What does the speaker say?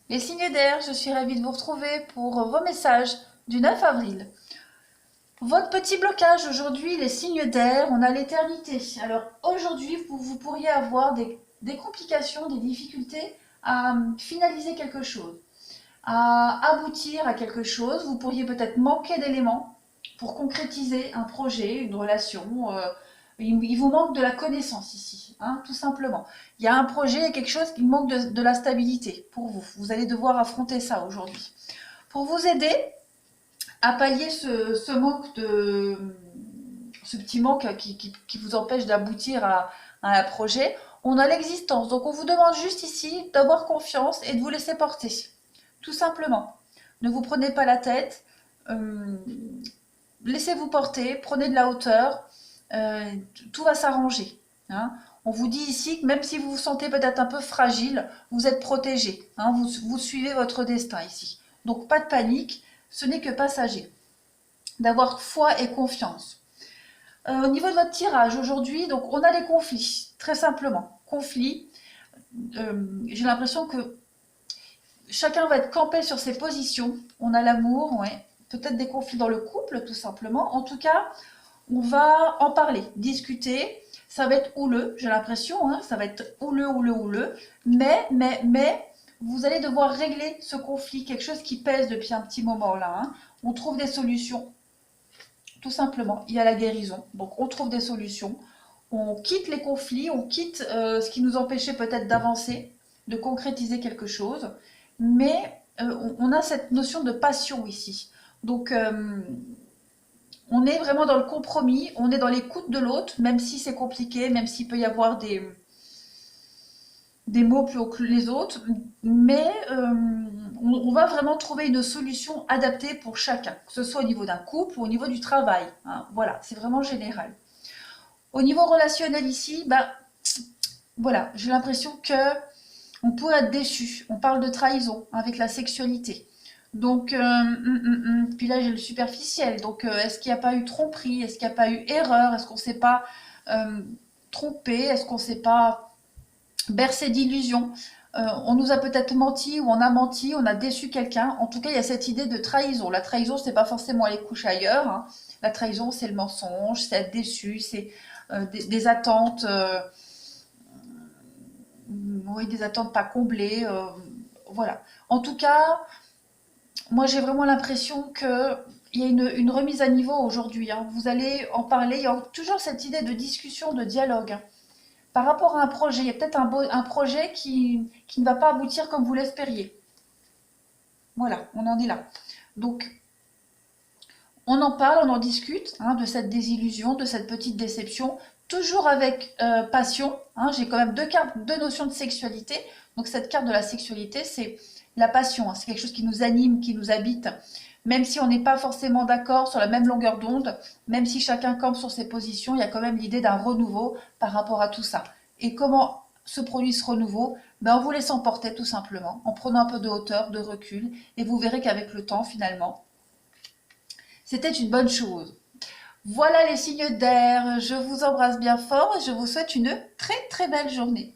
Les signes d'air, je suis ravie de vous retrouver pour vos messages du 9 avril. Votre petit blocage aujourd'hui, les signes d'air, on a l'éternité. Alors aujourd'hui, vous pourriez avoir des complications, des difficultés à finaliser quelque chose, à aboutir à quelque chose. Vous pourriez peut-être manquer d'éléments pour concrétiser un projet, une relation. Il vous manque de la connaissance ici, hein, tout simplement. Il y a un projet, il y a quelque chose qui manque de la stabilité pour vous. Vous allez devoir affronter ça aujourd'hui. Pour vous aider à pallier ce manque ce petit manque qui vous empêche d'aboutir à un projet, on a l'existence. Donc on vous demande juste ici d'avoir confiance et de vous laisser porter. Tout simplement. Ne vous prenez pas la tête. euh, Laissez-vous porter, prenez de la hauteur, euh, tout va s'arranger, hein. On vous dit ici que même si vous vous sentez peut-être un peu fragile, vous êtes protégé, hein, vous suivez votre destin ici. Donc pas de panique, ce n'est que passager. D'avoir foi et confiance. Au niveau de votre tirage aujourd'hui, donc on a les conflits, très simplement. Conflits, j'ai l'impression que chacun va être campé sur ses positions. On a l'amour, ouais. Peut-être des conflits dans le couple, tout simplement. En tout cas, on va en parler, discuter. Ça va être houleux, j'ai l'impression, hein, ça va être houleux, houleux, houleux. Mais, vous allez devoir régler ce conflit, quelque chose qui pèse depuis un petit moment là, hein. On trouve des solutions, tout simplement. Il y a la guérison, donc on trouve des solutions. On quitte les conflits, on quitte ce qui nous empêchait peut-être d'avancer, de concrétiser quelque chose. Mais on a cette notion de passion ici. Donc, on est vraiment dans le compromis, on est dans l'écoute de l'autre, même si c'est compliqué, même s'il peut y avoir des mots plus hauts que les autres, mais on va vraiment trouver une solution adaptée pour chacun, que ce soit au niveau d'un couple ou au niveau du travail, hein. Voilà, c'est vraiment général. Au niveau relationnel ici, bah, voilà, j'ai l'impression que on pourrait être déçu. On parle de trahison avec la sexualité. Donc, puis là j'ai le superficiel. Donc, est-ce qu'il n'y a pas eu tromperie? Est-ce qu'il n'y a pas eu erreur? Est-ce qu'on ne s'est pas euh, trompé? Est-ce qu'on ne s'est pas bercé d'illusions? On nous a peut-être menti ou on a menti, on a déçu quelqu'un. En tout cas, il y a cette idée de trahison. La trahison, c'est pas forcément aller coucher ailleurs, hein. La trahison, c'est le mensonge, c'est être déçu, c'est des attentes, oui, des attentes pas comblées. Voilà. En tout cas, moi, j'ai vraiment l'impression que il y a une remise à niveau aujourd'hui, hein. Vous allez en parler. Il y a toujours cette idée de discussion, de dialogue, hein. Par rapport à un projet, il y a peut-être un projet qui ne va pas aboutir comme vous l'espériez. Voilà, on en est là. Donc, on en parle, on en discute, hein, de cette désillusion, de cette petite déception, toujours avec passion, hein. J'ai quand même deux cartes, deux notions de sexualité. Donc cette carte de la sexualité, c'est la passion, hein. C'est quelque chose qui nous anime, qui nous habite. Même si on n'est pas forcément d'accord sur la même longueur d'onde, même si chacun campe sur ses positions, il y a quand même l'idée d'un renouveau par rapport à tout ça. Et comment se produit ce renouveau? Ben, en vous laissant porter tout simplement, en prenant un peu de hauteur, de recul, et vous verrez qu'avec le temps, finalement, c'était une bonne chose. Voilà les signes d'air, je vous embrasse bien fort et je vous souhaite une très très belle journée.